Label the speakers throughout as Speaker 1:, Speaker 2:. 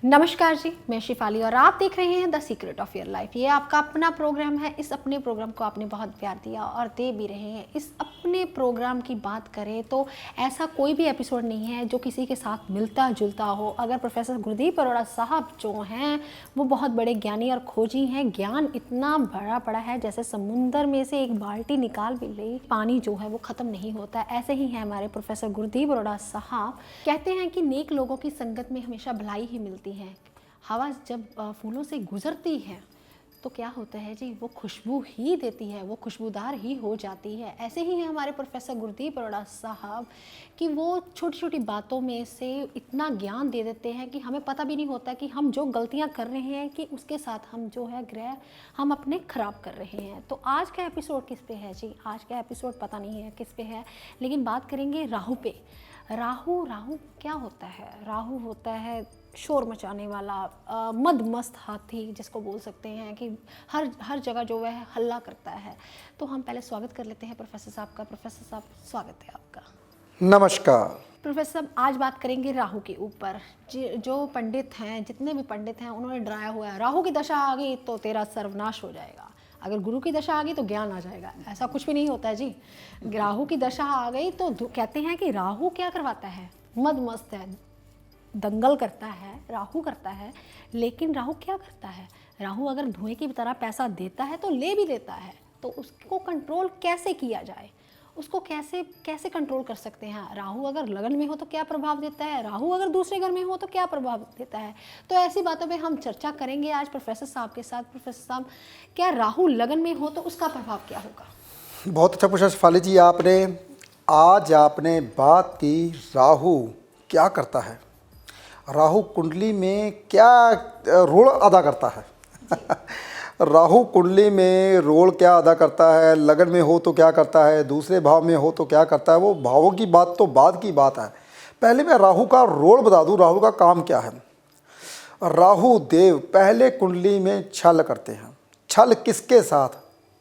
Speaker 1: नमस्कार जी, मैं शिफाली और आप देख रहे हैं the secret of your life. ये आपका अपना प्रोग्राम है। इस अपने प्रोग्राम को आपने बहुत प्यार दिया और दे भी रहे हैं। इस अपने प्रोग्राम की बात करें तो ऐसा कोई भी एपिसोड नहीं है जो किसी के साथ मिलता जुलता हो। अगर प्रोफेसर गुरदीप अरोड़ा साहब जो हैं वो बहुत बड़े ज्ञानी और खोजी हैं। ज्ञान इतना बड़ा पड़ा है जैसे समुंदर में से एक बाल्टी निकाल भी ले, पानी जो है वो ख़त्म नहीं होता। ऐसे ही है हमारे प्रोफेसर गुरदीप अरोड़ा साहब। कहते हैं कि नेक लोगों की संगत में हमेशा भलाई ही मिलती है। हवा जब फूलों से गुजरती है तो क्या होता है जी, वो खुशबू ही देती है, वो खुशबूदार ही हो जाती है। ऐसे ही है हमारे प्रोफेसर गुरदीप अरोड़ा साहब कि वो छोटी छोटी बातों में से इतना ज्ञान दे देते हैं कि हमें पता भी नहीं होता कि हम जो गलतियां कर रहे हैं कि उसके साथ हम जो है ग्रह हम अपने ख़राब कर रहे हैं। तो आज का एपिसोड किस पे है जी? आज का एपिसोड पता नहीं है किस पे है, लेकिन बात करेंगे राहु पे। राहु राहु क्या होता है? राहु होता है शोर मचाने वाला मदमस्त हाथी, जिसको बोल सकते हैं कि हर जगह जो है हल्ला करता है। तो हम पहले स्वागत कर लेते हैं प्रोफेसर साहब का। प्रोफेसर साहब स्वागत है आपका।
Speaker 2: नमस्कार।
Speaker 1: प्रोफेसर साहब आज बात करेंगे राहु के ऊपर। जो पंडित हैं, जितने भी पंडित हैं, उन्होंने डराया हुआ है राहु की दशा आ गई तो तेरा सर्वनाश हो जाएगा, अगर गुरु की दशा आ गई तो ज्ञान आ जाएगा। ऐसा कुछ भी नहीं होता है जी। राहु की दशा आ गई तो कहते हैं कि राहु क्या करवाता है? मदमस्त है, दंगल करता है, राहु करता है। लेकिन राहु क्या करता है? राहु अगर धुएं की तरह पैसा देता है तो ले भी लेता है। तो उसको कंट्रोल कैसे किया जाए? उसको कैसे कंट्रोल कर सकते हैं? राहु अगर लगन में हो तो क्या प्रभाव देता है? राहु अगर दूसरे घर में हो तो क्या प्रभाव देता है? तो ऐसी बातों पे हम चर्चा करेंगे आज प्रोफेसर साहब के साथ। प्रोफेसर साहब, क्या राहु लगन में हो तो उसका प्रभाव क्या होगा?
Speaker 2: बहुत अच्छा पूछा शिफाली जी आपने। आज आपने बात की राहु क्या करता है, राहु कुंडली में क्या रोल अदा करता है। राहु कुंडली में रोल क्या अदा करता है, लगन में हो तो क्या करता है, दूसरे भाव में हो तो क्या करता है, वो भावों की बात तो बाद की बात है। पहले मैं राहु का रोल बता दूं, राहु का काम क्या है। राहु देव पहले कुंडली में छल करते हैं। छल किसके साथ?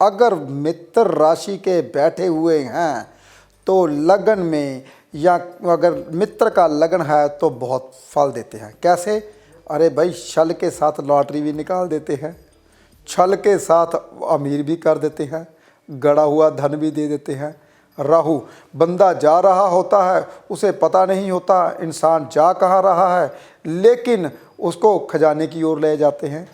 Speaker 2: अगर मित्र राशि के बैठे हुए हैं तो लगन में, या अगर मित्र का लगन है तो बहुत फल देते हैं। कैसे? अरे भाई, छल के साथ लॉटरी भी निकाल देते हैं, छल के साथ अमीर भी कर देते हैं, गड़ा हुआ धन भी दे देते हैं। राहु, बंदा जा रहा होता है, उसे पता नहीं होता इंसान जा कहाँ रहा है, लेकिन उसको खजाने की ओर ले जाते हैं।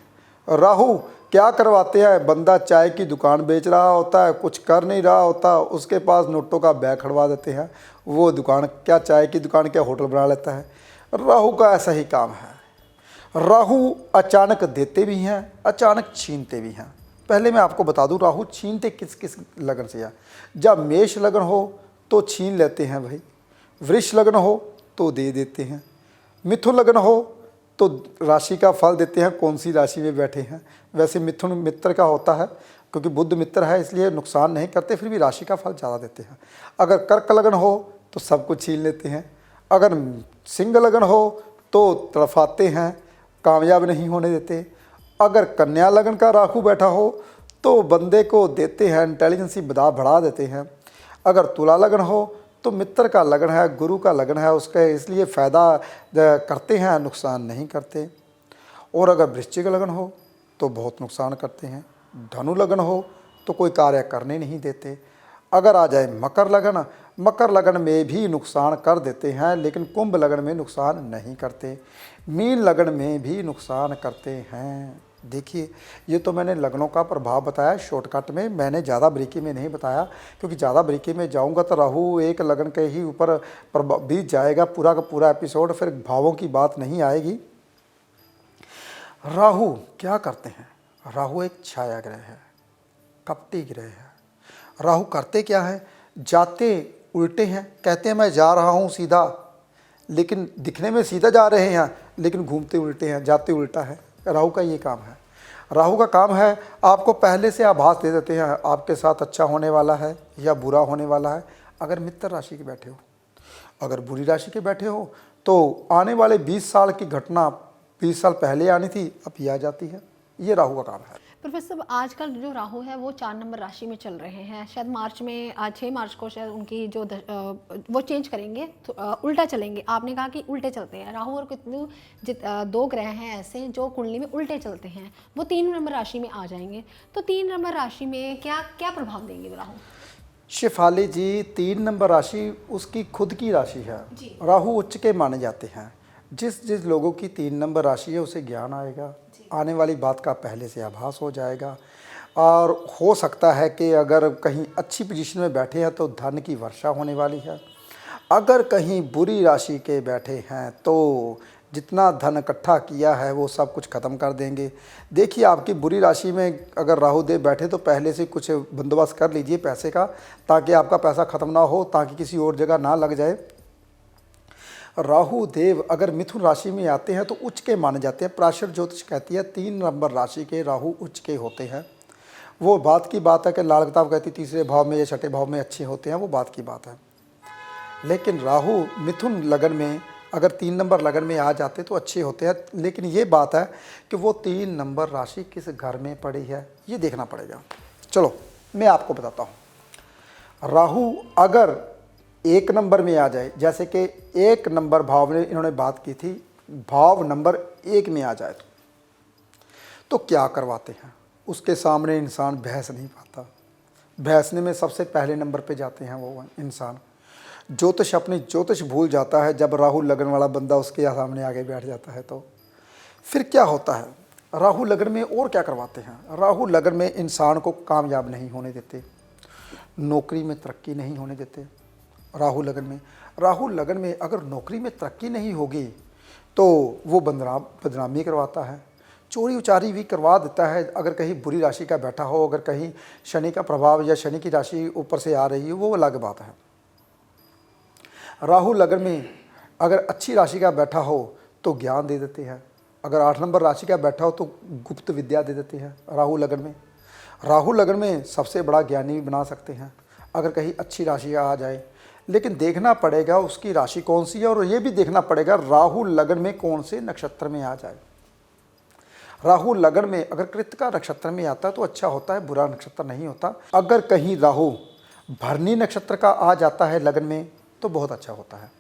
Speaker 2: राहु क्या करवाते हैं? बंदा चाय की दुकान बेच रहा होता है, कुछ कर नहीं रहा होता, उसके पास नोटों का बैग खड़वा देते हैं। वो दुकान क्या, चाय की दुकान क्या होटल बना लेता है। राहु का ऐसा ही काम है। राहु अचानक देते भी हैं, अचानक छीनते भी हैं। पहले मैं आपको बता दूं राहु छीनते किस किस लगन से है। जब मेष लगन हो तो छीन लेते हैं भाई, वृष लगन हो तो दे देते हैं, मिथुन लगन हो तो राशि का फल देते हैं कौन सी राशि में बैठे हैं। वैसे मिथुन मित्र का होता है, क्योंकि बुध मित्र है इसलिए नुकसान नहीं करते, फिर भी राशि का फल ज़्यादा देते हैं। अगर कर्क लगन हो तो सब कुछ छीन लेते हैं। अगर सिंह लगन हो तो तड़फाते हैं, कामयाब नहीं होने देते। अगर कन्या लगन का राहु बैठा हो तो बंदे को देते हैं, इंटेलिजेंसी बढ़ा देते हैं। अगर तुला लगन हो तो मित्र का लगन है, गुरु का लगन है, उसका इसलिए फ़ायदा करते हैं, नुकसान नहीं करते। और अगर वृश्चिक लगन हो तो बहुत नुकसान करते हैं। धनु लगन हो तो कोई कार्य करने नहीं देते। अगर आ जाए मकर लगन, मकर लगन में भी नुकसान कर देते हैं, लेकिन कुंभ लगन में नुकसान नहीं करते। मीन लगन में भी नुकसान करते हैं। देखिए, ये तो मैंने लगनों का प्रभाव बताया शॉर्टकट में, मैंने ज़्यादा बारीकी में नहीं बताया, क्योंकि ज़्यादा बारीकी में जाऊंगा तो राहु एक लगन के ही ऊपर बीत जाएगा पूरा का पूरा एपिसोड, फिर भावों की बात नहीं आएगी। राहु क्या करते हैं? राहु एक छाया ग्रह है, कपटी ग्रह है। राहु करते क्या है? जाते उल्टे हैं। कहते हैं मैं जा रहा हूँ सीधा, लेकिन दिखने में सीधा जा रहे हैं, लेकिन घूमते उल्टे हैं, जाते उल्टा है। राहु का ये काम है। राहु का काम है आपको पहले से आभास दे देते हैं आपके साथ अच्छा होने वाला है या बुरा होने वाला है। अगर मित्र राशि के बैठे हो, अगर बुरी राशि के बैठे हो तो आने वाले 20 साल की घटना 20 साल पहले आनी थी, अब ये आ जाती है। ये राहु का काम है।
Speaker 1: प्रोफेसर आजकल जो राहु है वो 4 नंबर राशि में चल रहे हैं, शायद मार्च में, आज 6 मार्च को शायद उनकी जो वो चेंज करेंगे, तो उल्टा चलेंगे। आपने कहा कि उल्टे चलते हैं राहु, और कितने 2 ग्रह हैं ऐसे जो कुंडली में उल्टे चलते हैं, वो 3 नंबर राशि में आ जाएंगे। तो 3 नंबर राशि में क्या क्या प्रभाव देंगे वो राहु?
Speaker 2: शेफाली जी, 3 नंबर राशि उसकी खुद की राशि है। राहु उच्च के माने जाते हैं। जिस जिस लोगों की 3 नंबर राशि है उसे ज्ञान आएगा, आने वाली बात का पहले से आभास हो जाएगा, और हो सकता है कि अगर कहीं अच्छी पोजीशन में बैठे हैं तो धन की वर्षा होने वाली है। अगर कहीं बुरी राशि के बैठे हैं तो जितना धन इकट्ठा किया है वो सब कुछ ख़त्म कर देंगे। देखिए, आपकी बुरी राशि में अगर राहु देव बैठे तो पहले से कुछ बंदोबस्त कर लीजिए पैसे का, ताकि आपका पैसा ख़त्म ना हो, ताकि किसी और जगह ना लग जाए। राहु देव अगर मिथुन राशि में आते हैं तो उच्च के माने जाते हैं। प्राशर ज्योतिष कहती है 3 नंबर राशि के राहु उच्च के होते हैं। वो बात की बात है कि लाल किताब कहती तीसरे भाव में या छठे भाव में अच्छे होते हैं, वो बात की बात है। लेकिन राहु मिथुन लगन में अगर 3 नंबर लगन में आ जाते तो अच्छे होते हैं। लेकिन ये बात है कि वो 3 नंबर राशि किस घर में पड़ी है, ये देखना पड़ेगा। चलो मैं आपको बताता हूँ। राहु अगर 1 नंबर में आ जाए, जैसे कि 1 नंबर भाव में इन्होंने बात की थी, भाव नंबर 1 में आ जाए तो क्या करवाते हैं, उसके सामने इंसान बहस नहीं पाता। बहसने में सबसे पहले नंबर पे जाते हैं वो इंसान। ज्योतिष अपनी ज्योतिष भूल जाता है जब राहु लगन वाला बंदा उसके सामने आगे बैठ जाता है। तो फिर क्या होता है, राहु लगन में और क्या करवाते हैं। राहु लगन में इंसान को कामयाब नहीं होने देते, नौकरी में तरक्की नहीं होने देते। राहु लगन में अगर नौकरी में तरक्की नहीं होगी तो वो बदनामी करवाता है, चोरी उचारी भी करवा देता है। अगर कहीं बुरी राशि का बैठा हो, अगर कहीं शनि का प्रभाव या शनि की राशि ऊपर से आ रही है, वो अलग बात है। राहु लगन में अगर अच्छी राशि का बैठा हो तो ज्ञान दे देते हैं। अगर 8 नंबर राशि का बैठा हो तो गुप्त विद्या दे देते हैं। राहु लगन में सबसे बड़ा ज्ञानी भी बना सकते हैं अगर कहीं अच्छी राशि आ जाए। लेकिन देखना पड़ेगा उसकी राशि कौन सी है, और ये भी देखना पड़ेगा राहु लगन में कौन से नक्षत्र में आ जाए। राहु लगन में अगर कृतिका नक्षत्र में आता है तो अच्छा होता है, बुरा नक्षत्र नहीं होता। अगर कहीं राहु भरनी नक्षत्र का आ जाता है लगन में तो बहुत अच्छा होता है,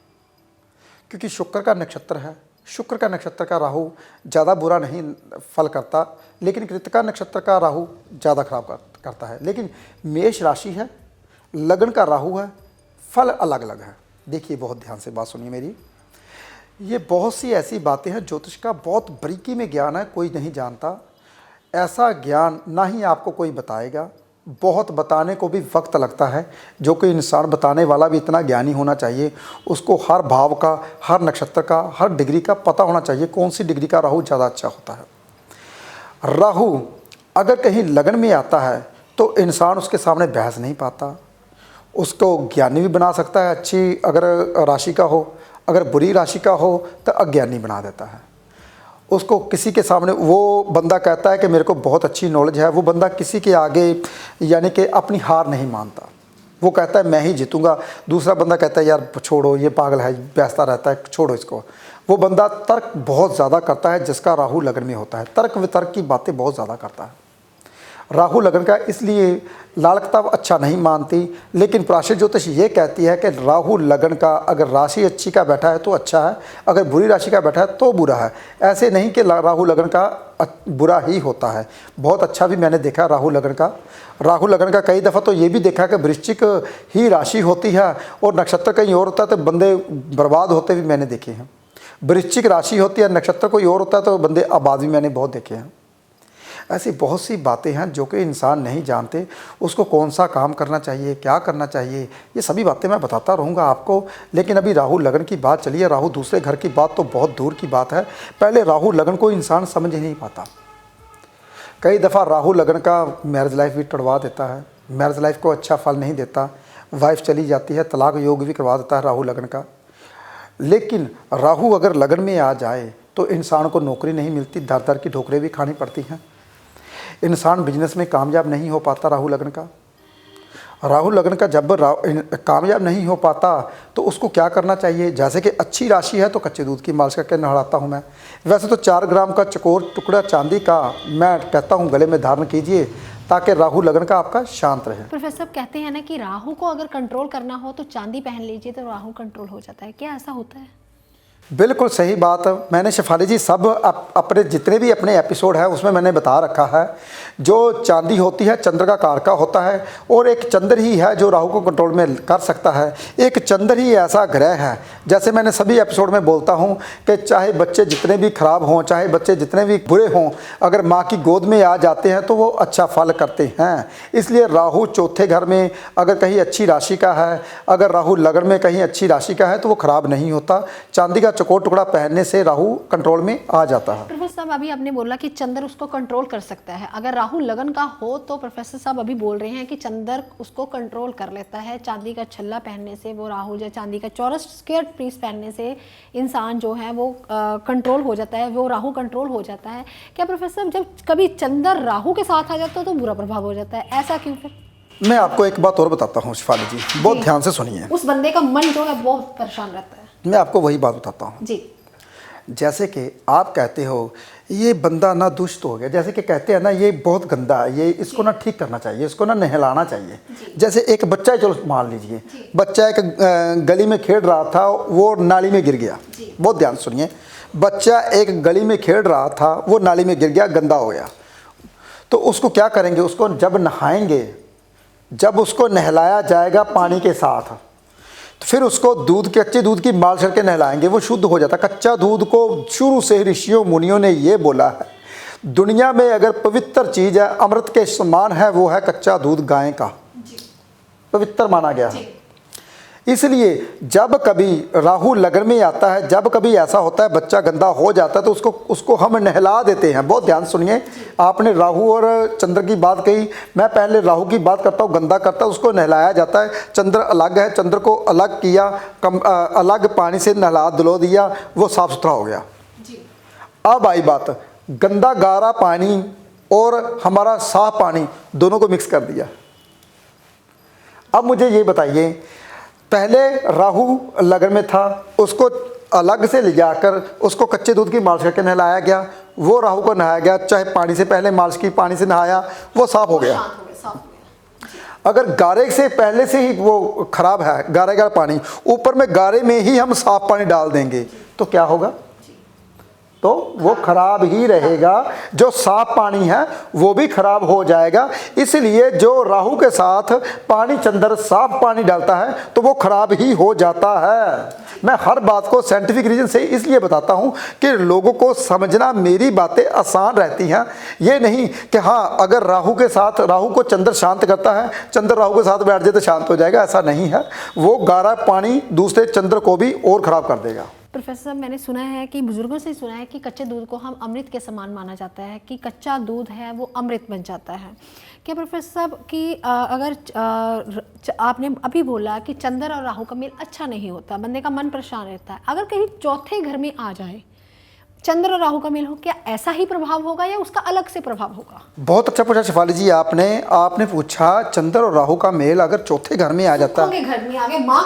Speaker 2: क्योंकि शुक्र का नक्षत्र है। शुक्र का नक्षत्र का राहु ज़्यादा बुरा नहीं फल करता, लेकिन कृतिका नक्षत्र का राहु ज़्यादा खराब करता है। लेकिन मेष राशि है, लगन का राहु है, फल अलग अलग है। देखिए, बहुत ध्यान से बात सुनिए मेरी। ये बहुत सी ऐसी बातें हैं, ज्योतिष का बहुत बारीकी में ज्ञान है, कोई नहीं जानता। ऐसा ज्ञान ना ही आपको कोई बताएगा, बहुत बताने को भी वक्त लगता है। जो कोई इंसान बताने वाला भी इतना ज्ञानी होना चाहिए, उसको हर भाव का, हर नक्षत्र का, हर डिग्री का पता होना चाहिए कौन सी डिग्री का राहु ज़्यादा अच्छा होता है। राहु अगर कहीं लगन में आता है तो इंसान उसके सामने बहस नहीं पाता, उसको ज्ञानी भी बना सकता है। अच्छी अगर राशि का हो, अगर बुरी राशि का हो तो अज्ञानी बना देता है उसको। किसी के सामने वो बंदा कहता है कि मेरे को बहुत अच्छी नॉलेज है, वो बंदा किसी के आगे यानी कि अपनी हार नहीं मानता, वो कहता है मैं ही जीतूंगा। दूसरा बंदा कहता है यार छोड़ो, ये पागल है, बैसता रहता है, छोड़ो इसको। वो बंदा तर्क बहुत ज़्यादा करता है जिसका राहु लगन में होता है, तर्क वितर्क की बातें बहुत ज़्यादा करता है। राहु लगन का इसलिए लाल किताब अच्छा नहीं मानती, लेकिन प्राचीन ज्योतिष ये कहती है कि राहु लगन का अगर राशि अच्छी का बैठा है तो अच्छा है, अगर बुरी राशि का बैठा है तो बुरा है। ऐसे नहीं कि राहु लगन का बुरा ही होता है, बहुत अच्छा भी मैंने देखा राहु लगन का कई दफ़ा तो ये भी देखा कि वृश्चिक ही राशि होती है और नक्षत्र कहीं और होता है तो बंदे बर्बाद होते भी मैंने देखे हैं। वृश्चिक राशि होती है, नक्षत्र कोई और होता है तो बंदे आबाद भी मैंने बहुत देखे हैं। ऐसी बहुत सी बातें हैं जो कि इंसान नहीं जानते, उसको कौन सा काम करना चाहिए, क्या करना चाहिए, ये सभी बातें मैं बताता रहूँगा आपको। लेकिन अभी राहु लगन की बात चली है, राहु दूसरे घर की बात तो बहुत दूर की बात है। पहले राहु लगन को इंसान समझ ही नहीं पाता। कई दफ़ा राहु लगन का मैरिज लाइफ भी तोड़वा देता है, मैरिज लाइफ को अच्छा फल नहीं देता, वाइफ चली जाती है, तलाक योग भी करवा देता है राहु लगन का। लेकिन राहु अगर लगन में आ जाए तो इंसान को नौकरी नहीं मिलती, दर दर की ठोकरें भी खानी पड़ती हैं, इंसान बिजनेस में कामयाब नहीं हो पाता राहु लगन का। राहु लग्न का जब कामयाब नहीं हो पाता तो उसको क्या करना चाहिए? जैसे कि अच्छी राशि है तो कच्चे दूध की मालिश करके नहलाता हूँ मैं। वैसे तो 4 ग्राम का चकोर टुकड़ा चांदी का मैं कहता हूँ गले में धारण कीजिए ताकि राहु लग्न का आपका शांत रहे।
Speaker 1: प्रोफेसर साहब कहते हैं ना कि राहु को अगर कंट्रोल करना हो तो चांदी पहन लीजिए तो राहु कंट्रोल हो जाता है, क्या ऐसा होता है?
Speaker 2: बिल्कुल सही बात। मैंने शेफाली जी सब अपने जितने भी अपने एपिसोड है उसमें मैंने बता रखा है, जो चांदी होती है चंद्र का कारका होता है और एक चंद्र ही है जो राहु को कंट्रोल में कर सकता है। एक चंद्र ही ऐसा ग्रह है, जैसे मैंने सभी एपिसोड में बोलता हूँ कि चाहे बच्चे जितने भी खराब हों, चाहे बच्चे जितने भी बुरे हों, अगर माँ की गोद में आ जाते हैं तो वो अच्छा फल करते हैं। इसलिए राहु चौथे घर में अगर कहीं अच्छी राशि का है, अगर राहु लग्न में कहीं अच्छी राशि का है तो वो खराब नहीं होता। चांदी का चकोर टुकड़ा पहनने से राहु कंट्रोल में आ जाता है।
Speaker 1: प्रोफेसर साहब अभी आपने बोला कि चंद्र उसको कंट्रोल कर सकता है, अगर राहु लगन का हो तो प्रोफेसर साहब अभी बोल रहे हैं कि चंद्र उसको कंट्रोल कर लेता है। चांदी का छल्ला पहनने से वो राहु, या चांदी का चौरस स्क्वायर पीस पहनने से इंसान जो है वो कंट्रोल हो जाता है, वो राहु कंट्रोल हो जाता है। क्या प्रोफेसर साहब जब कभी चंद्र राहु के साथ आ जाता है तो बुरा प्रभाव हो जाता है, ऐसा क्यों फिर?
Speaker 2: मैं आपको एक बात और बताता हूँ शेफाली जी, बहुत ध्यान से सुनिए।
Speaker 1: उस बंदे का मन जो है बहुत परेशान रहता है।
Speaker 2: मैं आपको वही बात बताता हूँ
Speaker 1: जी।
Speaker 2: जैसे कि आप कहते हो ये बंदा ना दुष्ट हो गया, जैसे कि कहते हैं ना ये बहुत गंदा है, ये इसको ना ठीक करना चाहिए, इसको ना नहलाना चाहिए। जैसे एक बच्चा है, चलो मान लीजिए बच्चा एक गली में खेल रहा था, वो नाली में गिर गया। बहुत ध्यान सुनिए, बच्चा एक गली में खेल रहा था, वो नाली में गिर गया, गंदा हो गया। तो उसको क्या करेंगे? उसको जब नहाएंगे, जब उसको नहलाया जाएगा पानी के साथ, तो फिर उसको कच्चे दूध की मालिश करके नहलाएंगे, वो शुद्ध हो जाता है। कच्चा दूध को शुरू से ऋषियों मुनियों ने ये बोला है, दुनिया में अगर पवित्र चीज़ है, अमृत के समान है, वो है कच्चा दूध गाय का, पवित्र माना गया है। इसलिए जब कभी राहु लग्न में आता है, जब कभी ऐसा होता है बच्चा गंदा हो जाता है तो उसको हम नहला देते हैं। बहुत ध्यान सुनिए, आपने राहु और चंद्र की बात कही, मैं पहले राहु की बात करता हूँ। गंदा करता है उसको नहलाया जाता है। चंद्र अलग है, चंद्र को अलग किया, अलग पानी से नहला धुलो दिया, वो साफ सुथरा हो गया। अब आई बात, गंदा गारा पानी और हमारा साफ पानी दोनों को मिक्स कर दिया। अब मुझे ये बताइए, पहले राहु लग्न में था, उसको अलग से ले जाकर उसको कच्चे दूध की मालिश करके नहलाया गया, वो राहु को नहाया गया, चाहे पानी से पहले मालिश की, पानी से नहाया, वो साफ हो गया। अगर गारे से पहले से ही वो खराब है, गारे का पानी, ऊपर में गारे में ही हम साफ पानी डाल देंगे तो क्या होगा? तो वो खराब ही रहेगा। जो साफ पानी है वो भी खराब हो जाएगा। इसलिए जो राहु के साथ पानी चंद्र साफ पानी डालता है तो वो खराब ही हो जाता है। मैं हर बात को साइंटिफिक रीजन से इसलिए बताता हूँ कि लोगों को समझना, मेरी बातें आसान रहती हैं। ये नहीं कि हाँ अगर राहु के साथ, राहु को चंद्र शांत करता है, चंद्र राहु के साथ बैठ जाए तो शांत हो जाएगा, ऐसा नहीं है। वो गारा पानी दूसरे चंद्र को भी और ख़राब कर देगा।
Speaker 1: प्रोफेसर साहब मैंने सुना है कि बुजुर्गों से सुना है कि कच्चे दूध को हम अमृत के समान माना जाता है, कि कच्चा दूध है वो अमृत बन जाता है। क्या प्रोफेसर साहब कि अगर आपने अभी बोला कि चंद्र और राहु का मेल अच्छा नहीं होता, बंदे का मन परेशान रहता है, अगर कहीं चौथे घर में आ जाए चंद्र और राहु का मेल हो, क्या ऐसा ही प्रभाव होगा या उसका अलग से प्रभाव होगा?
Speaker 2: बहुत अच्छा पूछा शेफाली जी आपने पूछा चंद्र और राहु का मेल अगर चौथे घर में आ जाता है,
Speaker 1: घर में आके माँ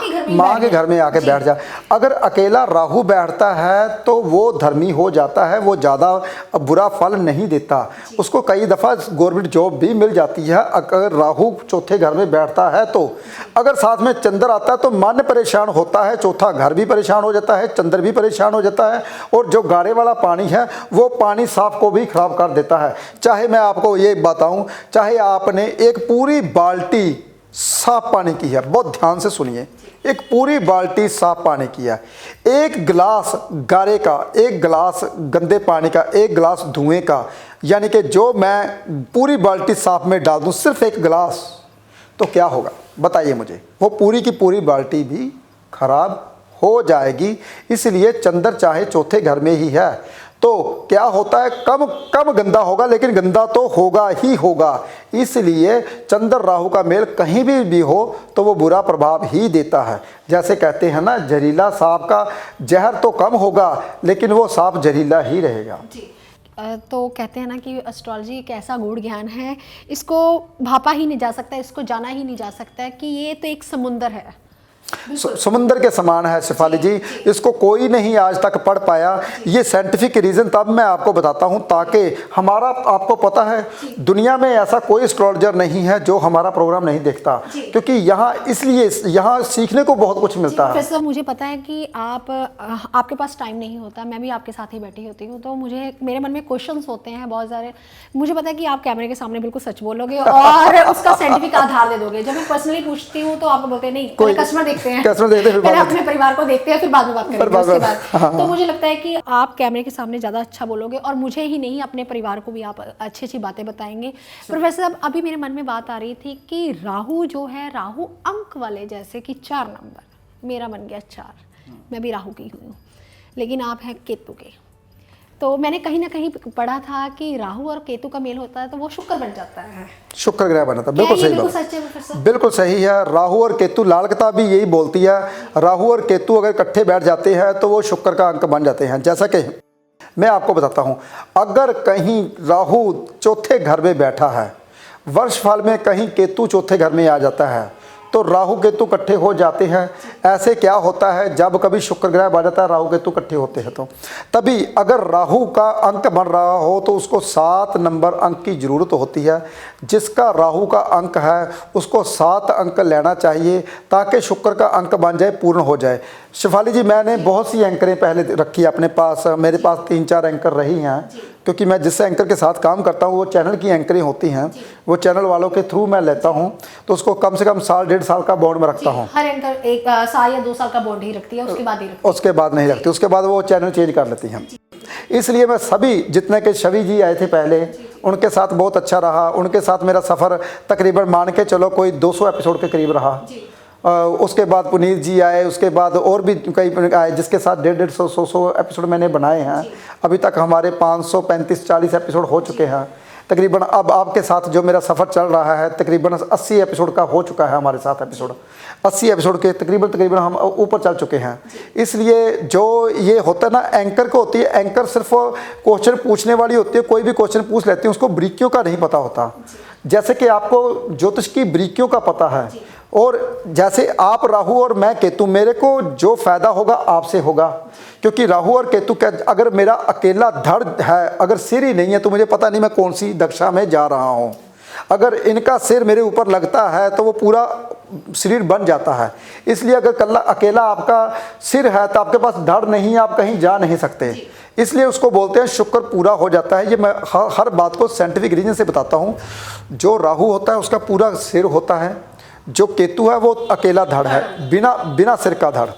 Speaker 1: के घर में
Speaker 2: आके बैठ जाए, अगर अकेला राहु बैठता है तो वो धर्मी हो जाता है, वो ज़्यादा बुरा फल नहीं देता। उसको कई दफ़ा गवर्नमेंट जॉब भी मिल जाती है अगर राहु चौथे घर में बैठता है तो। अगर साथ में चंद्र आता है तो मन परेशान होता है, चौथा घर भी परेशान हो जाता है, चंद्र भी परेशान हो जाता है, और जो गारे वाला पानी है वो पानी साफ को भी खराब कर देता है। चाहे मैं आपको ये बताऊं, चाहे आपने एक पूरी बाल्टी साफ पानी की है, बहुत ध्यान से सुनिए, एक पूरी बाल्टी साफ पानी की है, एक गिलास गारे का, एक गिलास गंदे पानी का, एक गिलास धुएं का, यानी कि जो मैं पूरी बाल्टी साफ में डाल दूं सिर्फ एक गिलास, तो क्या होगा बताइए मुझे? वो पूरी की पूरी बाल्टी भी खराब हो जाएगी। इसलिए चंद्र चाहे चौथे घर में ही है तो क्या होता है, कम गंदा होगा लेकिन गंदा तो होगा ही होगा। इसलिए चंद्र राहु का मेल कहीं भी हो तो वो बुरा प्रभाव ही देता है। जैसे कहते हैं ना, जहरीला सांप का जहर तो कम होगा लेकिन वो सांप जहरीला ही रहेगा।
Speaker 1: तो कहते हैं ना कि एस्ट्रोलॉजी एक ऐसा गूढ़ ज्ञान है, इसको भापा ही नहीं जा सकता, इसको जाना ही नहीं जा सकता कि ये तो एक समुंदर है।
Speaker 2: समुंदर के समान है शेफाली जी, इसको कोई नहीं आज तक पढ़ पाया। ये साइंटिफिक रीज़न तब मैं आपको बताता हूँ ताकि हमारा, आपको पता है दुनिया में ऐसा कोई एस्ट्रोलॉजर नहीं है जो हमारा प्रोग्राम नहीं देखता, क्योंकि यहाँ इसलिए यहाँ सीखने को बहुत कुछ मिलता है।
Speaker 1: प्रोफेसर मुझे पता है कि आपके पास टाइम नहीं होता, मैं भी आपके साथ ही बैठी होती हूँ, तो मेरे मन में क्वेश्चंस होते हैं बहुत सारे। मुझे पता है कि आप कैमरे के सामने बिल्कुल सच बोलोगे और उसका साइंटिफिक आधार दे दोगे। जब मैं पर्सनली पूछती हूँ तो आप बोलते हैं नहीं, कोई कस्टमर पहले अपने परिवार को देखते हैं, फिर बाद में बात करेंगे उसके बाद। तो मुझे लगता है कि आप कैमरे के सामने ज़्यादा अच्छा बोलोगे और मुझे ही नहीं अपने परिवार को भी आप अच्छी अच्छी बातें बताएंगे। प्रोफेसर साहब, अभी मेरे मन में बात आ रही थी कि राहु जो है, राहु अंक वाले, जैसे कि 4 नंबर, मेरा बन गया 4, मैं भी राहु की हुई हूँ, लेकिन आप हैं केतु के। तो मैंने कहीं ना कहीं पढ़ा था कि राहु और केतु का मेल होता है तो वो शुक्र बन जाता है,
Speaker 2: शुक्र ग्रह बना था। बिल्कुल सही बात,
Speaker 1: सच है प्रोफेसर? बिल्कुल
Speaker 2: सही है। राहु और केतु, लाल किताब भी यही बोलती है, राहु और केतु अगर इकट्ठे बैठ जाते हैं तो वो शुक्र का अंक बन जाते हैं। जैसा कि मैं आपको बताता हूँ, अगर कहीं राहु चौथे घर में बैठा है, वर्षफल में कहीं केतु चौथे घर में आ जाता है, तो राहु केतु इकट्ठे हो जाते हैं। ऐसे क्या होता है, जब कभी शुक्र ग्रह बन जाता है, राहु केतु इकट्ठे होते हैं, तो तभी अगर राहु का अंक बन रहा हो तो उसको 7 नंबर अंक की ज़रूरत होती है। जिसका राहु का अंक है उसको 7 अंक लेना चाहिए ताकि शुक्र का अंक बन जाए, पूर्ण हो जाए। शेफाली जी, मैंने बहुत सी एंकरें पहले रखी है अपने पास, मेरे पास 3-4 एंकर रही हैं, क्योंकि मैं जिस एंकर के साथ काम करता हूँ वो चैनल की एंकरें होती हैं, वो चैनल वालों के थ्रू मैं लेता हूँ, तो उसको कम से कम 1.5 साल का बॉन्ड में रखता हूँ।
Speaker 1: हर एंकर 1 साल या 2 साल का बॉन्ड ही रखती है, उसके बाद ही रखती है।
Speaker 2: उसके बाद नहीं रखती, उसके बाद वो चैनल चेंज कर लेती हैं। इसलिए मैं सभी जितने के शवि जी आए थे पहले, उनके साथ बहुत अच्छा रहा। उनके साथ मेरा सफ़र तकरीबन मान के चलो कोई 200 एपिसोड के करीब रहा। उसके बाद पुनीत जी आए, उसके बाद और भी कई आए जिसके साथ 150-100 एपिसोड मैंने बनाए हैं। अभी तक हमारे 535-40 एपिसोड हो चुके हैं तकरीबन। अब आपके साथ जो मेरा सफ़र चल रहा है तकरीबन 80 एपिसोड का हो चुका है हमारे साथ एपिसोड। 80 एपिसोड के तकरीबन हम ऊपर चल चुके हैं। इसलिए जो ये होता है ना, एंकर को होती है, एंकर सिर्फ क्वेश्चन पूछने वाली होती है, कोई भी क्वेश्चन पूछ लेती है, उसको बारीकियों का नहीं पता होता। जैसे कि आपको ज्योतिष की बारीकियों का पता है, और जैसे आप राहु और मैं केतु, मेरे को जो फ़ायदा होगा आपसे होगा, क्योंकि राहु और केतु का अगर मेरा अकेला धड़ है, अगर सिर ही नहीं है तो मुझे पता नहीं मैं कौन सी दशा में जा रहा हूँ। अगर इनका सिर मेरे ऊपर लगता है तो वो पूरा शरीर बन जाता है। इसलिए अगर कल्ला अकेला आपका सिर है तो आपके पास धड़ नहीं है, आप कहीं जा नहीं सकते। इसलिए उसको बोलते हैं शुक्र पूरा हो जाता है। ये मैं हर बात को साइंटिफिक रीजन से बताता हूँ। जो राहु होता है उसका पूरा सिर होता है, जो केतु है वो अकेला धड़ है, बिना सिर का धड़।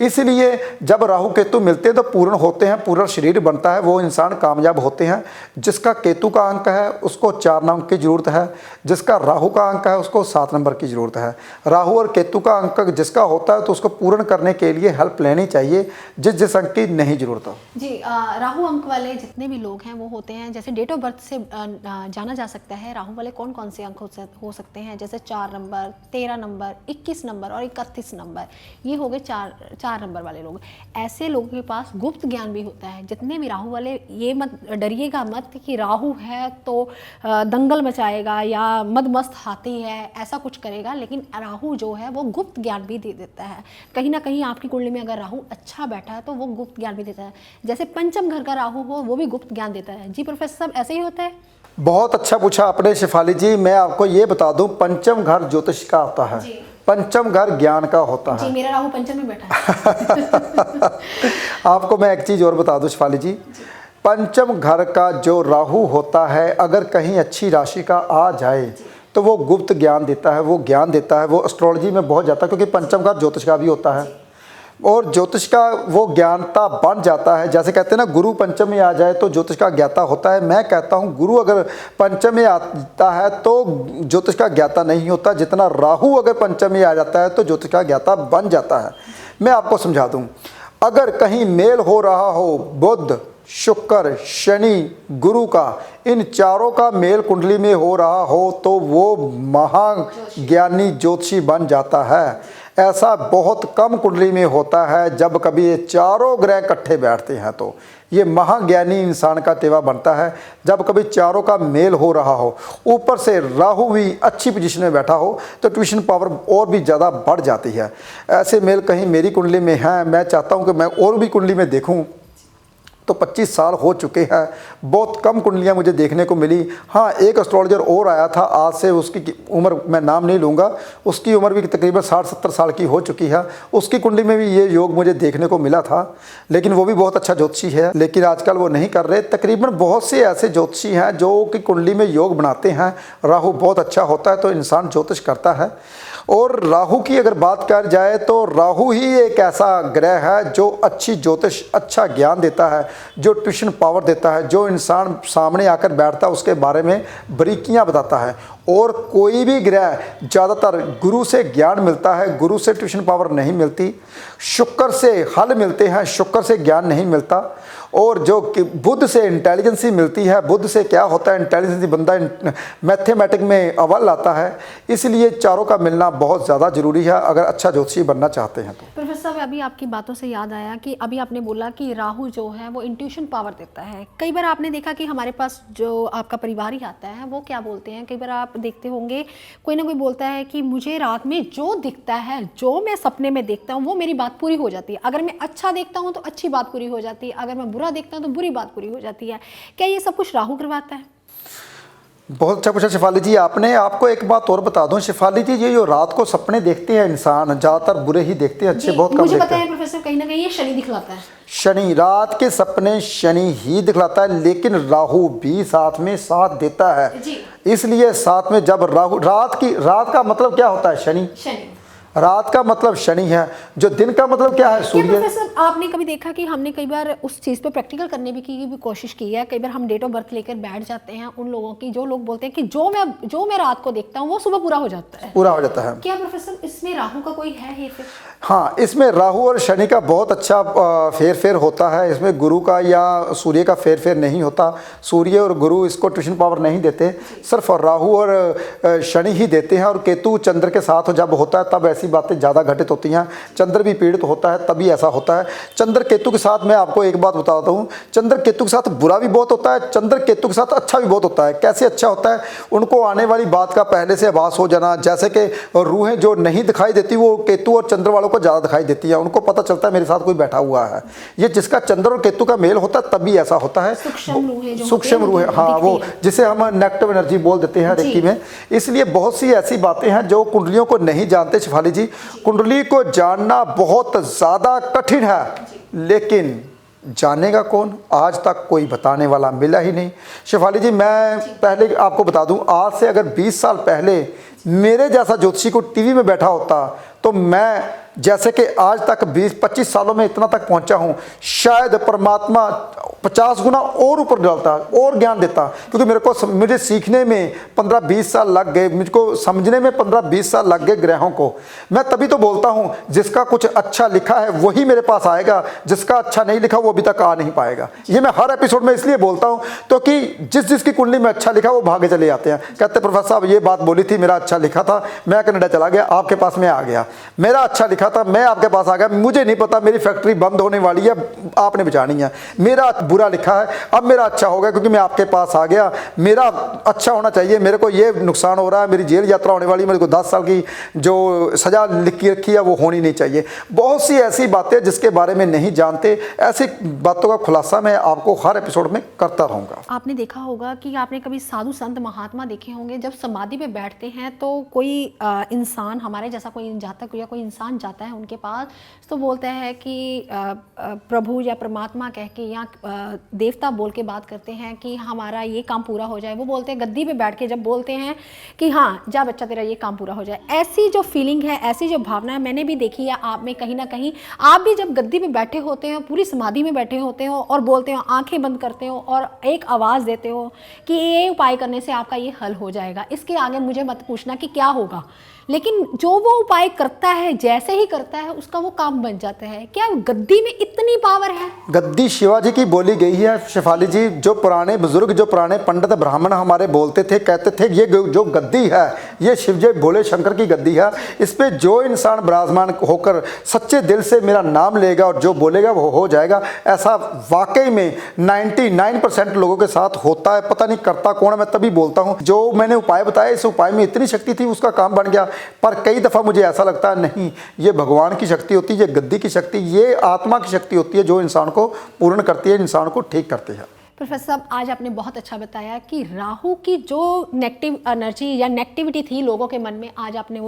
Speaker 2: इसलिए जब राहु केतु मिलते हैं तो पूर्ण होते हैं, पूरा शरीर बनता है, वो इंसान कामयाब होते हैं। जिसका केतु का अंक है उसको 4 अंक की ज़रूरत है, जिसका राहु का अंक है उसको 7 नंबर की ज़रूरत है। राहु और केतु का अंक जिसका होता है तो उसको पूर्ण करने के लिए हेल्प लेनी चाहिए जिस अंक की नहीं ज़रूरत हो।
Speaker 1: जी, राहु अंक वाले जितने भी लोग हैं वो होते हैं, जैसे डेट ऑफ बर्थ से जाना जा सकता है राहु वाले कौन कौन से अंक हो सकते हैं, जैसे 4 नंबर, 13 नंबर, 21 नंबर और 31 नंबर। ये हो गए 4 नंबर वाले लोग। ऐसे लोगों के पास गुप्त ज्ञान भी होता है। जितने भी राहु वाले, ये मत डरिएगा मत कि राहु है तो दंगल मचाएगा या मदमस्त हाथी है, ऐसा कुछ करेगा, लेकिन राहु जो है वो गुप्त ज्ञान भी दे देता है। कहीं ना कहीं आपकी कुंडली में अगर राहु अच्छा बैठा है तो वो गुप्त ज्ञान भी देता है। जैसे पंचम घर का राहु हो वो भी गुप्त ज्ञान देता है। जी प्रोफेसर साहब, ऐसे ही होता है?
Speaker 2: बहुत अच्छा पूछा आपने शेफाली जी। मैं आपको ये बता दूं, पंचम घर ज्योतिष का होता है, पंचम घर ज्ञान का होता है।
Speaker 1: जी, मेरा राहु पंचम में बैठा है।
Speaker 2: आपको मैं एक चीज़ और बता दूं शेफाली जी, पंचम घर का जो राहु होता है अगर कहीं अच्छी राशि का आ जाए तो वो गुप्त ज्ञान देता है, वो ज्ञान देता है, वो एस्ट्रोलॉजी में बहुत जाता है, क्योंकि पंचम घर ज्योतिष का भी होता है और ज्योतिष का वो ज्ञानता बन जाता है। जैसे कहते हैं ना, गुरु पंचम में आ जाए तो ज्योतिष का ज्ञाता होता है। मैं कहता हूँ गुरु अगर पंचम में आता है तो ज्योतिष का ज्ञाता नहीं होता, जितना राहु अगर पंचम में आ जाता है तो ज्योतिष का ज्ञाता बन जाता है। मैं आपको समझा दूँ, अगर कहीं मेल हो रहा हो बुध, शुक्र, शनि, गुरु का, इन चारों का मेल कुंडली में हो रहा हो तो वो महाज्ञानी ज्योतिषी बन जाता है। ऐसा बहुत कम कुंडली में होता है। जब कभी ये चारों ग्रह इकट्ठे बैठते हैं तो ये महाज्ञानी इंसान का तेवा बनता है। जब कभी चारों का मेल हो रहा हो, ऊपर से राहु भी अच्छी पोजीशन में बैठा हो, तो ट्यूशन पावर और भी ज़्यादा बढ़ जाती है। ऐसे मेल कहीं मेरी कुंडली में हैं, मैं चाहता हूं कि मैं और भी कुंडली में देखूं। तो 25 साल हो चुके हैं, बहुत कम कुंडलियां मुझे देखने को मिली। हाँ, एक एस्ट्रोलॉजर और आया था आज से, उसकी उम्र मैं नाम नहीं लूँगा, उसकी उम्र भी तकरीबन 60-70 साल की हो चुकी है। उसकी कुंडली में भी ये योग मुझे देखने को मिला था, लेकिन वो भी बहुत अच्छा ज्योतिषी है, लेकिन आजकल वो नहीं कर रहे। तकरीबन बहुत से ऐसे ज्योतिषी हैं जो कि कुंडली में योग बनाते हैं। राहु बहुत अच्छा होता है तो इंसान ज्योतिष करता है। और राहु की अगर बात कर जाए तो राहु ही एक ऐसा ग्रह है जो अच्छी ज्योतिष, अच्छा ज्ञान देता है, जो ट्यूशन पावर देता है, जो इंसान सामने आकर बैठता है उसके बारे में बारीकियां बताता है। और कोई भी ग्रह, ज़्यादातर गुरु से ज्ञान मिलता है, गुरु से ट्यूशन पावर नहीं मिलती। शुक्र से हल मिलते हैं, शुक्र से ज्ञान नहीं मिलता। और जो कि बुध से इंटेलिजेंस ही मिलती है। बुध से क्या होता है, इंटेलिजेंस बंदा मैथमेटिक में अव्वल आता है। इसलिए चारों का मिलना बहुत ज़्यादा ज़रूरी है अगर अच्छा ज्योतिषी बनना चाहते हैं तो।
Speaker 1: प्रोफेसर साहब, अभी आपकी बातों से याद आया कि अभी आपने बोला कि राहु जो है वो इंट्यूशन पावर देता है। कई बार आपने देखा कि हमारे पास जो आपका परिवार ही आता है वो क्या बोलते हैं, कई बार आप देखते होंगे कोई ना कोई बोलता है कि मुझे रात में जो दिखता है, जो मैं सपने में देखता हूँ वो मेरी बात पूरी हो जाती है। अगर मैं अच्छा देखता हूँ तो अच्छी बात पूरी हो जाती है, अगर मैं बुरा देखता हूँ तो बुरी बात पूरी हो जाती है। क्या ये सब कुछ राहु करवाता है?
Speaker 2: बहुत अच्छा पूछा शेफाली जी आपने। आपको एक बात और बता दूं शेफाली जी, ये जो रात को सपने देखते हैं इंसान, ज़्यादातर बुरे ही देखते हैं, अच्छे बहुत कम
Speaker 1: मुझे
Speaker 2: देखते
Speaker 1: पता
Speaker 2: हैं।
Speaker 1: है प्रोफेसर, कहीं ना कहीं ये शनि दिखलाता है।
Speaker 2: शनि, रात के सपने शनि ही दिखलाता है, लेकिन राहु भी साथ में साथ देता है
Speaker 1: जी।
Speaker 2: इसलिए साथ में जब राहु, रात का मतलब क्या होता है, शनि। रात का मतलब शनि है, जो दिन का मतलब क्या है, सूर्य।
Speaker 1: प्रोफेसर, आपने कभी देखा कि हमने कई बार उस चीज़ पे प्रैक्टिकल करने की भी कोशिश की है। कई बार हम डेट ऑफ बर्थ लेकर बैठ जाते हैं उन लोगों की, जो लोग बोलते हैं कि जो मैं रात को देखता हूँ वो सुबह पूरा हो जाता है।
Speaker 2: पूरा हो जाता है।
Speaker 1: क्या प्रोफेसर इसमें राहु का कोई है फिर?
Speaker 2: हाँ, इसमें राहु और शनि का बहुत अच्छा फेर फेर होता है। इसमें गुरु का या सूर्य का फेर फेर नहीं होता। सूर्य और गुरु इसको ट्यूशन पावर नहीं देते, सिर्फ राहु और शनि ही देते हैं। और केतु चंद्र के साथ जब होता है तब ऐसी बातें ज़्यादा घटित होती हैं। चंद्र भी पीड़ित होता है तभी ऐसा होता है। चंद्र केतु के साथ मैं आपको एक बात बताता हूँ, चंद्र केतु के साथ बुरा भी बहुत होता है, चंद्र केतु के साथ अच्छा भी बहुत होता है। कैसे अच्छा होता है, उनको आने वाली बात का पहले से आभास हो जाना। जैसे कि रूहें जो नहीं दिखाई देती वो केतु और चंद्र वालों को ज़्यादा दिखाई देती है। उनको पता चलता है मेरे साथ कोई बैठा हुआ है। ये जिसका चंद्र और केतु का मेल होता है तभी ऐसा होता है। सूक्ष्म रूहें, हाँ, वो जिसे हम नेगेटिव एनर्जी बोल देते हैं रेकी में। इसलिए बहुत सी ऐसी बातें हैं जो कुंडलियों को नहीं जानते शेफाली जी। कुंडली को जानना बहुत ज़्यादा कठिन है, लेकिन जानेगा कौन, आज तक कोई बताने वाला मिला ही नहीं। शेफाली जी, मैं पहले आपको बता दूं, आज से अगर 20 साल पहले मेरे जैसा ज्योतिषी को टीवी में बैठा होता तो मैं जैसे कि आज तक 20-25 सालों में इतना तक पहुंचा हूं, शायद परमात्मा 50 गुना और ऊपर डालता और ज्ञान देता। क्योंकि मुझे सीखने में 15-20 साल लग गए, मुझको समझने में 15-20 साल लग गए ग्रहों को। मैं तभी तो बोलता हूं, जिसका कुछ अच्छा लिखा है वही मेरे पास आएगा, जिसका अच्छा नहीं लिखा वो अभी तक आ नहीं पाएगा। ये मैं हर एपिसोड में इसलिए बोलता हूं तो कि जिसकी कुंडली में अच्छा लिखा वो भागे चले जाते हैं। कहते प्रोफेसर साहब ये बात बोली थी, मेरा अच्छा लिखा था, मैं कनाडा चला गया, आपके पास में आ गया। मेरा अच्छा लिखा था, मैं आपके पास आ गया, मुझे नहीं पता मेरी फैक्ट्री बंद होने वाली है, आपने बचानी है। मेरा बुरा लिखा है, अब मेरा अच्छा हो गया क्योंकि मैं आपके पास आ गया। मेरा अच्छा होना चाहिए, मेरे को ये नुकसान हो रहा है, मेरी जेल यात्रा होने वाली, मेरे को 10 साल की जो सजा लिख के रखी है वो होनी नहीं चाहिए। बहुत सी ऐसी बातें जिसके बारे में नहीं जानते, ऐसी बातों का खुलासा मैं आपको हर एपिसोड में करता रहूँगा।
Speaker 1: आपने देखा होगा कि आपने कभी साधु संत महात्मा देखे होंगे, जब समाधि पे बैठते हैं तो कोई इंसान, हमारे जैसा कोई जातक या कोई इंसान जाता है उनके पास, तो बोलते हैं कि प्रभु या परमात्मा कह के या देवता बोल के बात करते हैं कि हमारा ये काम पूरा हो जाए। वो बोलते हैं गद्दी पे बैठ के जब बोलते हैं कि हाँ जा बच्चा तेरा ये काम पूरा हो जाए। ऐसी जो फीलिंग है, ऐसी जो भावना है मैंने भी देखी है आप में कहीं ना कहीं। आप भी जब गद्दी पे बैठे होते हो, पूरी समाधि में बैठे होते हो और बोलते हो, आंखें बंद करते हो और एक आवाज़ देते हो कि ये उपाय करने से आपका ये हल हो जाएगा, इसके आगे मुझे मत पूछना कि क्या होगा, लेकिन जो वो उपाय करता है, जैसे ही करता है उसका वो काम बन जाता है। क्या गद्दी में इतनी पावर है?
Speaker 2: गद्दी शिवाजी की बोली गई है शेफाली जी। जो पुराने बुजुर्ग, जो पुराने पंडित ब्राह्मण हमारे बोलते थे, कहते थे ये जो गद्दी है ये शिवजी भोले शंकर की गद्दी है। इस पे जो इंसान विराजमान होकर सच्चे दिल से मेरा नाम लेगा और जो बोलेगा वो हो जाएगा। ऐसा वाकई में 99% लोगों के साथ होता है। पता नहीं करता कौन है, मैं तभी बोलता हूँ। जो मैंने उपाय बताया, इस उपाय में इतनी शक्ति थी, उसका काम बन गया। पर कई दफ़ा मुझे ऐसा लगता है नहीं, ये भगवान की शक्ति होती है, ये गद्दी की शक्ति, ये आत्मा की शक्ति होती है जो इंसान को पूर्ण करती है, इंसान को ठीक करती है।
Speaker 1: प्रोफेसर साहब, आज आपने बहुत अच्छा बताया कि राहु की जो नेगेटिव एनर्जी या नेगेटिविटी थी लोगों के मन में, आज आपने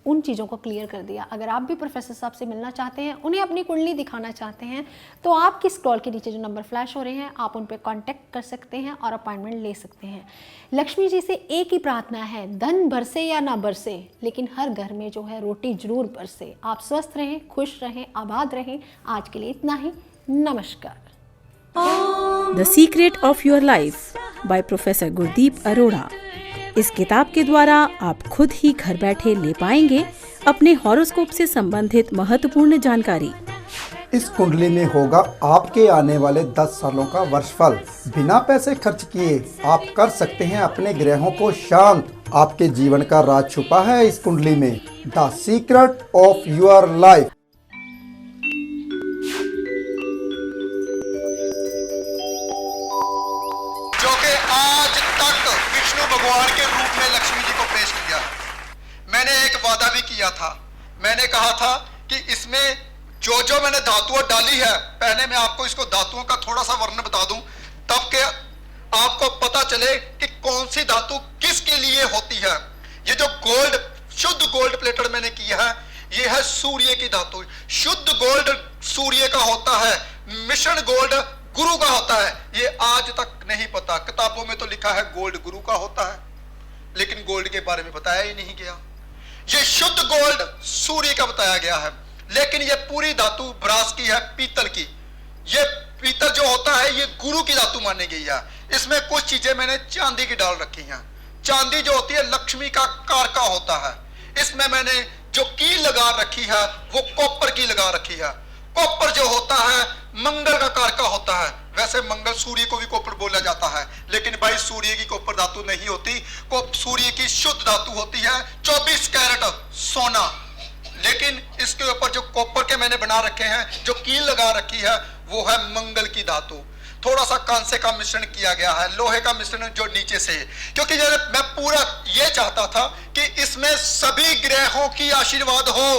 Speaker 1: उन चीज़ों को क्लियर कर दिया। अगर आप भी प्रोफेसर साहब से मिलना चाहते हैं, उन्हें अपनी कुंडली दिखाना चाहते हैं, तो आपकी स्क्रॉल के नीचे जो नंबर फ्लैश हो रहे हैं, आप उन पर कॉन्टैक्ट कर सकते हैं और अपॉइंटमेंट ले सकते हैं। लक्ष्मी जी से एक ही प्रार्थना है, धन बरसे या ना बरसे, लेकिन हर घर में जो है रोटी जरूर बरसे। आप स्वस्थ रहें, खुश रहें, आबाद रहें। आज के लिए इतना ही। नमस्कार।
Speaker 3: The secret of your life by professor Gurdeep Arora. इस किताब के द्वारा आप खुद ही घर बैठे ले पाएंगे अपने हॉरोस्कोप से संबंधित महत्वपूर्ण जानकारी।
Speaker 2: इस कुंडली में होगा आपके आने वाले 10 सालों का वर्षफल। बिना पैसे खर्च किए आप कर सकते हैं अपने ग्रहों को शांत। आपके जीवन का राज छुपा है इस कुंडली में। The secret of your life.
Speaker 4: भगवान के रूप में लक्ष्मी जी को पेश किया। मैंने एक वादा भी किया था, मैंने कहा था कि इसमें जो जो मैंने धातुओं डाली है, पहले मैं आपको इसको धातुओं का थोड़ा सा वर्णन बता दूं, तब के आपको पता चले कि कौन सी धातु किसके लिए होती है। ये जो गोल्ड, शुद्ध गोल्ड प्लेटेड मैंने किया है, ये है सूर्य की धातु। शुद्ध गोल्ड सूर्य का होता है, मिश्रण गोल्ड गुरु का होता है। ये आज तक नहीं पता, किताबों में तो लिखा है गोल्ड गुरु का होता है, लेकिन गोल्ड के बारे में बताया ही नहीं गया। ये शुद्ध गोल्ड सूर्य का बताया गया है, लेकिन ये पूरी धातु ब्रास की है, पीतल की। ये पीतल जो होता है ये गुरु की धातु मानी गई है। इसमें कुछ चीजें मैंने चांदी की डाल रखी हैं। चांदी जो होती है लक्ष्मी का कारका होता है। इसमें मैंने जो कील लगा रखी है वो कॉपर की लगा रखी है। कॉपर जो होता है मंगल का कारका होता है। वैसे मंगल सूर्य को भी कॉपर बोला जाता है, लेकिन भाई सूर्य की कॉपर धातु नहीं होती। सूर्य की शुद्ध धातु होती है 24 कैरेट सोना। लेकिन इसके ऊपर जो कॉपर के मैंने बना रखे हैं, जो कील लगा रखी है, वो है मंगल की धातु। थोड़ा सा कांसे का मिश्रण किया गया है, लोहे का मिश्रण जो नीचे से, क्योंकि मैं पूरा ये चाहता था कि इसमें सभी ग्रहों की आशीर्वाद हो,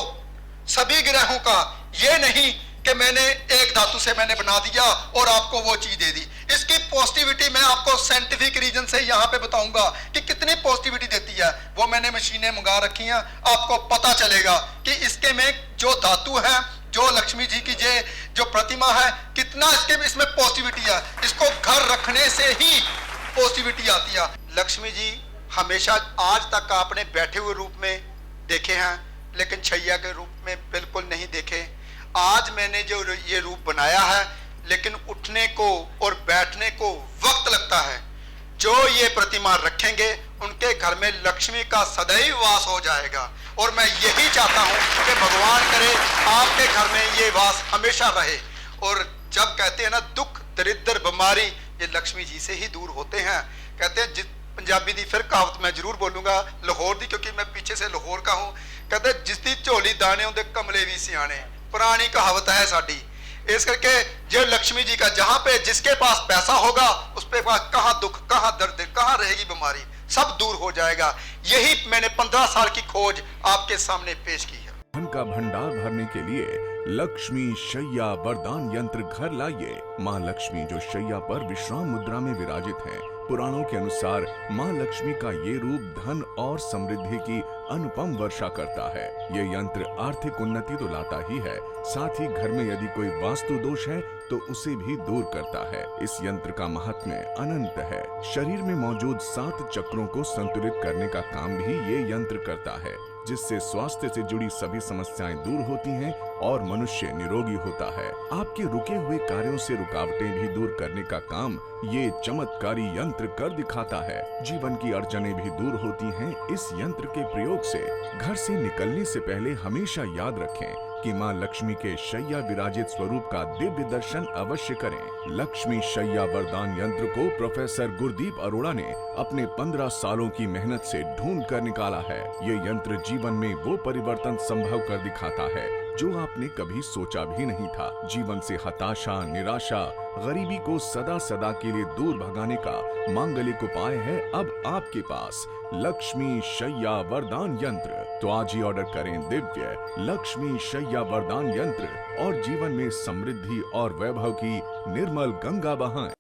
Speaker 4: सभी ग्रहों का। ये नहीं कि मैंने एक धातु से मैंने बना दिया और आपको वो चीज दे दी। इसकी पॉजिटिविटी मैं आपको साइंटिफिक रीजन से यहाँ पे बताऊंगा कि कितनी पॉजिटिविटी देती है। वो मैंने मशीनें मंगा रखी हैं, आपको पता चलेगा कि इसके में जो धातु है, जो लक्ष्मी जी की जो प्रतिमा है, कितना इसमें पॉजिटिविटी है। इसको घर रखने से ही पॉजिटिविटी आती है। लक्ष्मी जी हमेशा आज तक आपने बैठे हुए रूप में देखे हैं, लेकिन छैया के रूप में बिल्कुल नहीं देखे। आज मैंने जो ये रूप बनाया है, लेकिन उठने को और बैठने को वक्त लगता है। जो ये प्रतिमा रखेंगे उनके घर में लक्ष्मी का सदैव वास हो जाएगा। और मैं यही चाहता हूं कि भगवान करे आपके घर में ये वास हमेशा रहे। और जब कहते हैं ना दुख दरिद्र बीमारी, ये लक्ष्मी जी से ही दूर होते हैं। कहते हैं जिस पंजाबी दी फिर कहावत मैं जरूर बोलूंगा, लाहौर दी, क्योंकि मैं पीछे से लाहौर का हूं। कहते जिसकी झोली दाने होंदे कमले भी सियाने, पुरानी कहावत है साडी। इस करके जो लक्ष्मी जी का, जहां पे जिसके पास पैसा होगा उस पे कहां दुख, कहां दर्द, कहां रहेगी बीमारी, सब दूर हो जाएगा। यही मैंने 15 साल की खोज आपके सामने पेश की है।
Speaker 5: धन का भंडार भरने के लिए लक्ष्मी शैया वरदान यंत्र घर लाइए। माँ लक्ष्मी जो शैया पर विश्राम मुद्रा में विराजित हैं। पुराणों के अनुसार माँ लक्ष्मी का ये रूप धन और समृद्धि की अनुपम वर्षा करता है। ये यंत्र आर्थिक उन्नति तो लाता ही है, साथ ही घर में यदि कोई वास्तु दोष है तो उसे भी दूर करता है। इस यंत्र का महात्म्य अनंत है। शरीर में मौजूद 7 चक्रों को संतुलित करने का काम भी ये यंत्र करता है। जिससे स्वास्थ्य से जुड़ी सभी समस्याएं दूर होती हैं और मनुष्य निरोगी होता है। आपके रुके हुए कार्यों से रुकावटें भी दूर करने का काम ये चमत्कारी यंत्र कर दिखाता है। जीवन की अड़चनें भी दूर होती हैं इस यंत्र के प्रयोग से। घर से निकलने से पहले हमेशा याद रखें कि मां लक्ष्मी के शैया विराजित स्वरूप का दिव्य दर्शन अवश्य करें। लक्ष्मी शैया वरदान यंत्र को प्रोफेसर गुरदीप अरोड़ा ने अपने 15 सालों की मेहनत से ढूंढ कर निकाला है। ये यंत्र जीवन में वो परिवर्तन संभव कर दिखाता है जो आपने कभी सोचा भी नहीं था। जीवन से हताशा, निराशा, गरीबी को सदा सदा के लिए दूर भगाने का मांगलिक उपाय है अब आपके पास, लक्ष्मी शैया वरदान यंत्र। तो आज ही ऑर्डर करें दिव्य लक्ष्मी शैया वरदान यंत्र और जीवन में समृद्धि और वैभव की निर्मल गंगा बहाएं।